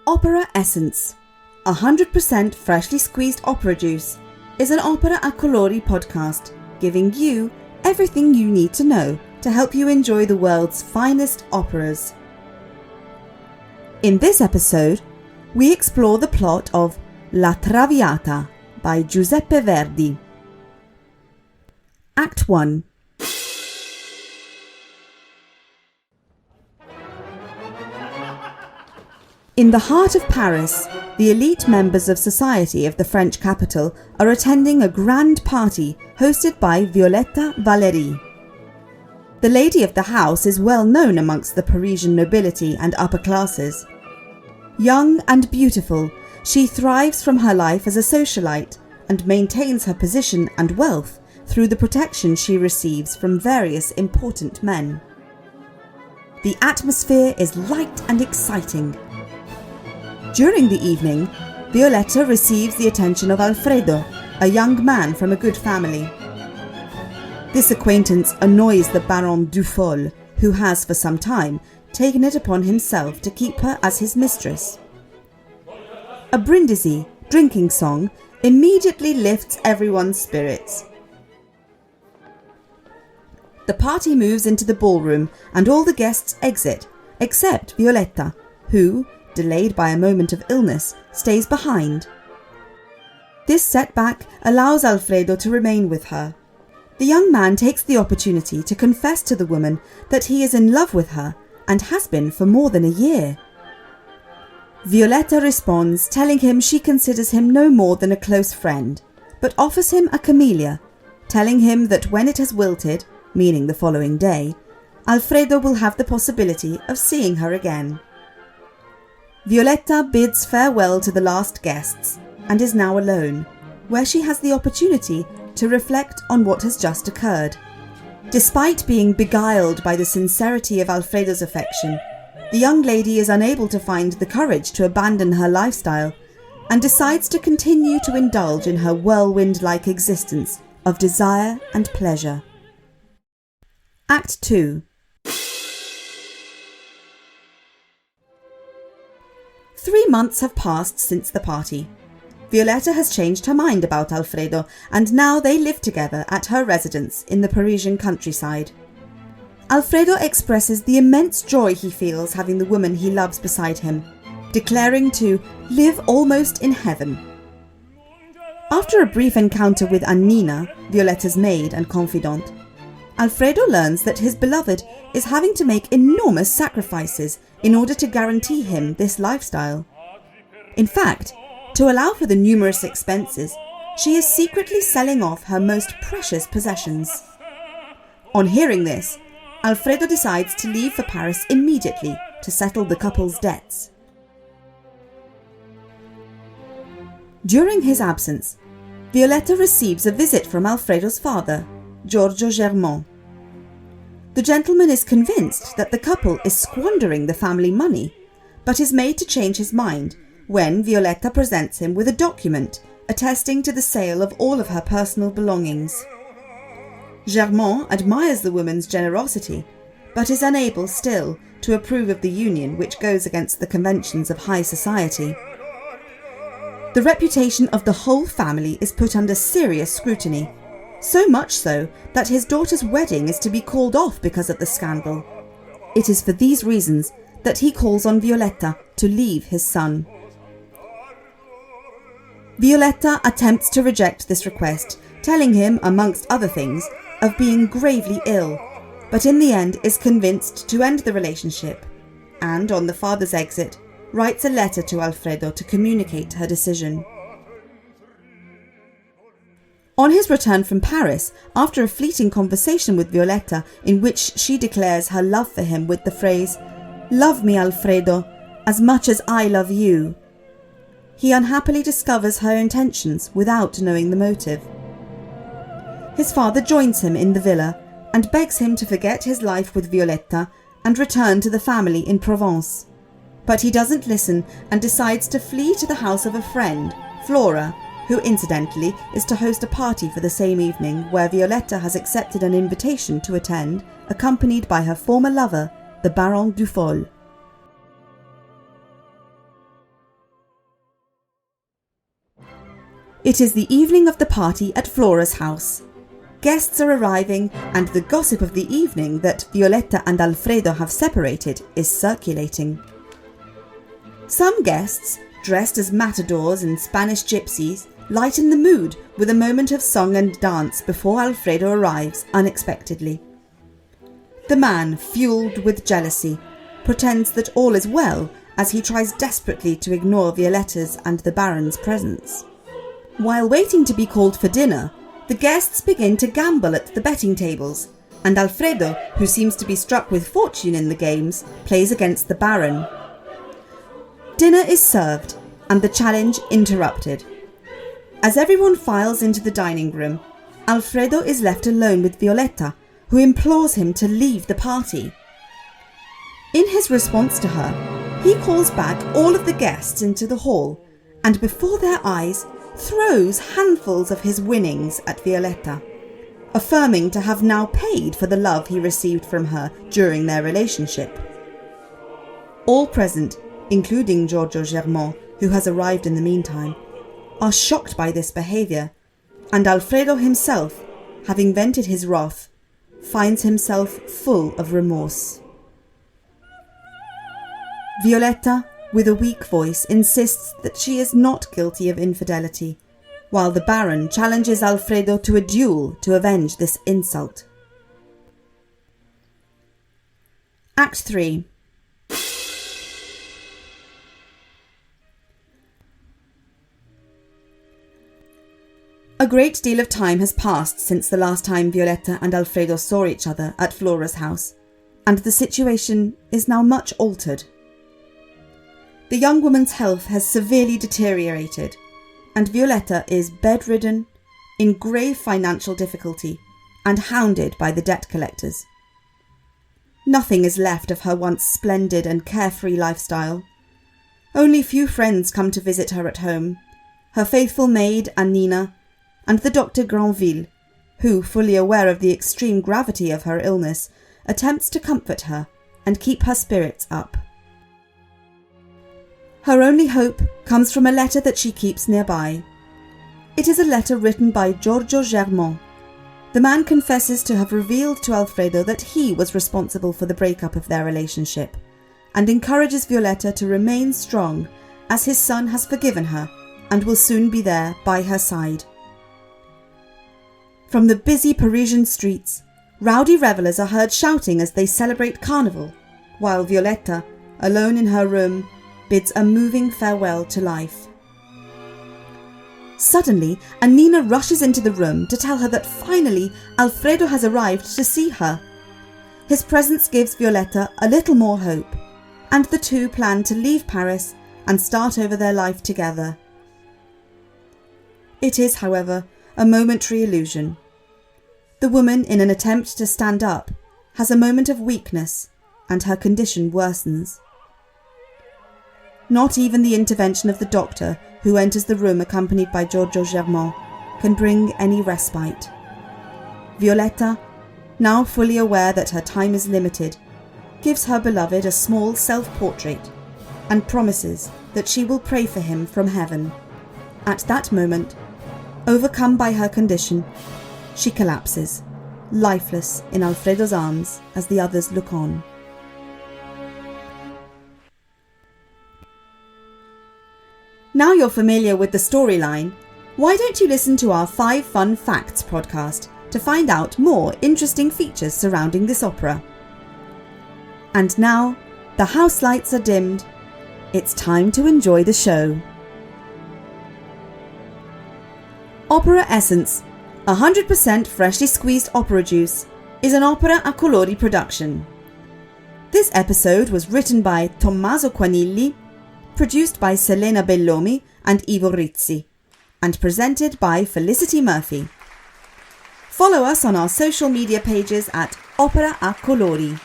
Opera Essence, 100% freshly squeezed opera juice, is an opera a colori podcast, giving you everything you need to know to help you enjoy the world's finest operas. In this episode, we explore the plot of La Traviata by Giuseppe Verdi. Act 1. In the heart of Paris, the elite members of society of the French capital are attending a grand party hosted by Violetta Valéry. The lady of the house is well known amongst the Parisian nobility and upper classes. Young and beautiful, she thrives from her life as a socialite and maintains her position and wealth through the protection she receives from various important men. The atmosphere is light and exciting. During the evening, Violetta receives the attention of Alfredo, a young man from a good family. This acquaintance annoys the Baron Dufolle, who has for some time taken it upon himself to keep her as his mistress. A Brindisi drinking song immediately lifts everyone's spirits. The party moves into the ballroom and all the guests exit, except Violetta, who, delayed by a moment of illness, stays behind. This setback allows Alfredo to remain with her. The young man takes the opportunity to confess to the woman that he is in love with her and has been for more than a year. Violetta responds, telling him she considers him no more than a close friend, but offers him a camellia, telling him that when it has wilted, meaning the following day, Alfredo will have the possibility of seeing her again. Violetta bids farewell to the last guests and is now alone, where she has the opportunity to reflect on what has just occurred. Despite being beguiled by the sincerity of Alfredo's affection, the young lady is unable to find the courage to abandon her lifestyle and decides to continue to indulge in her whirlwind-like existence of desire and pleasure. Act 2. 3 months have passed since the party. Violetta has changed her mind about Alfredo, and now they live together at her residence in the Parisian countryside. Alfredo expresses the immense joy he feels having the woman he loves beside him, declaring to live almost in heaven. After a brief encounter with Annina, Violetta's maid and confidante, Alfredo learns that his beloved is having to make enormous sacrifices in order to guarantee him this lifestyle. In fact, to allow for the numerous expenses, she is secretly selling off her most precious possessions. On hearing this, Alfredo decides to leave for Paris immediately to settle the couple's debts. During his absence, Violetta receives a visit from Alfredo's father, Giorgio Germont. The gentleman is convinced that the couple is squandering the family money, but is made to change his mind when Violetta presents him with a document attesting to the sale of all of her personal belongings. Germont admires the woman's generosity, but is unable still to approve of the union which goes against the conventions of high society. The reputation of the whole family is put under serious scrutiny, so much so that his daughter's wedding is to be called off because of the scandal. It is for these reasons that he calls on Violetta to leave his son. Violetta attempts to reject this request, telling him, amongst other things, of being gravely ill, but in the end is convinced to end the relationship, and on the father's exit, writes a letter to Alfredo to communicate her decision. On his return from Paris, after a fleeting conversation with Violetta in which she declares her love for him with the phrase, "Love me, Alfredo, as much as I love you," he unhappily discovers her intentions without knowing the motive. His father joins him in the villa and begs him to forget his life with Violetta and return to the family in Provence. But he doesn't listen and decides to flee to the house of a friend, Flora, who incidentally is to host a party for the same evening where Violetta has accepted an invitation to attend, accompanied by her former lover, the Baron Dufolle. It is the evening of the party at Flora's house. Guests are arriving, and the gossip of the evening that Violetta and Alfredo have separated is circulating. Some guests, dressed as matadors and Spanish gypsies, lighten the mood with a moment of song and dance before Alfredo arrives unexpectedly. The man, fueled with jealousy, pretends that all is well as he tries desperately to ignore Violetta's and the Baron's presence. While waiting to be called for dinner, the guests begin to gamble at the betting tables, and Alfredo, who seems to be struck with fortune in the games, plays against the Baron. Dinner is served, and the challenge interrupted. As everyone files into the dining room, Alfredo is left alone with Violetta, who implores him to leave the party. In his response to her, he calls back all of the guests into the hall, and before their eyes, throws handfuls of his winnings at Violetta, affirming to have now paid for the love he received from her during their relationship. All present, including Giorgio Germont, who has arrived in the meantime, are shocked by this behaviour, and Alfredo himself, having vented his wrath, finds himself full of remorse. Violetta, with a weak voice, insists that she is not guilty of infidelity, while the Baron challenges Alfredo to a duel to avenge this insult. Act 3. A great deal of time has passed since the last time Violetta and Alfredo saw each other at Flora's house, and the situation is now much altered. The young woman's health has severely deteriorated, and Violetta is bedridden, in grave financial difficulty, and hounded by the debt collectors. Nothing is left of her once splendid and carefree lifestyle. Only few friends come to visit her at home, her faithful maid Annina, and the Dr. Granville, who, fully aware of the extreme gravity of her illness, attempts to comfort her and keep her spirits up. Her only hope comes from a letter that she keeps nearby. It is a letter written by Giorgio Germont. The man confesses to have revealed to Alfredo that he was responsible for the breakup of their relationship, and encourages Violetta to remain strong, as his son has forgiven her and will soon be there by her side. From the busy Parisian streets, rowdy revellers are heard shouting as they celebrate Carnival, while Violetta, alone in her room, bids a moving farewell to life. Suddenly, Annina rushes into the room to tell her that finally Alfredo has arrived to see her. His presence gives Violetta a little more hope, and the two plan to leave Paris and start over their life together. It is, however, a momentary illusion. The woman, in an attempt to stand up, has a moment of weakness, and her condition worsens. Not even the intervention of the doctor, who enters the room accompanied by Giorgio Germont, can bring any respite. Violetta, now fully aware that her time is limited, gives her beloved a small self-portrait and promises that she will pray for him from heaven. At that moment, overcome by her condition, she collapses, lifeless in Alfredo's arms as the others look on. Now you're familiar with the storyline, why don't you listen to our 5 Fun Facts podcast to find out more interesting features surrounding this opera. And now, the house lights are dimmed. It's time to enjoy the show. Opera Essence, 100% freshly squeezed opera juice, is an opera a colori production. This episode was written by Tommaso Quanilli, produced by Selena Bellomi and Ivo Rizzi, and presented by Felicity Murphy. Follow us on our social media pages at Opera a Colori.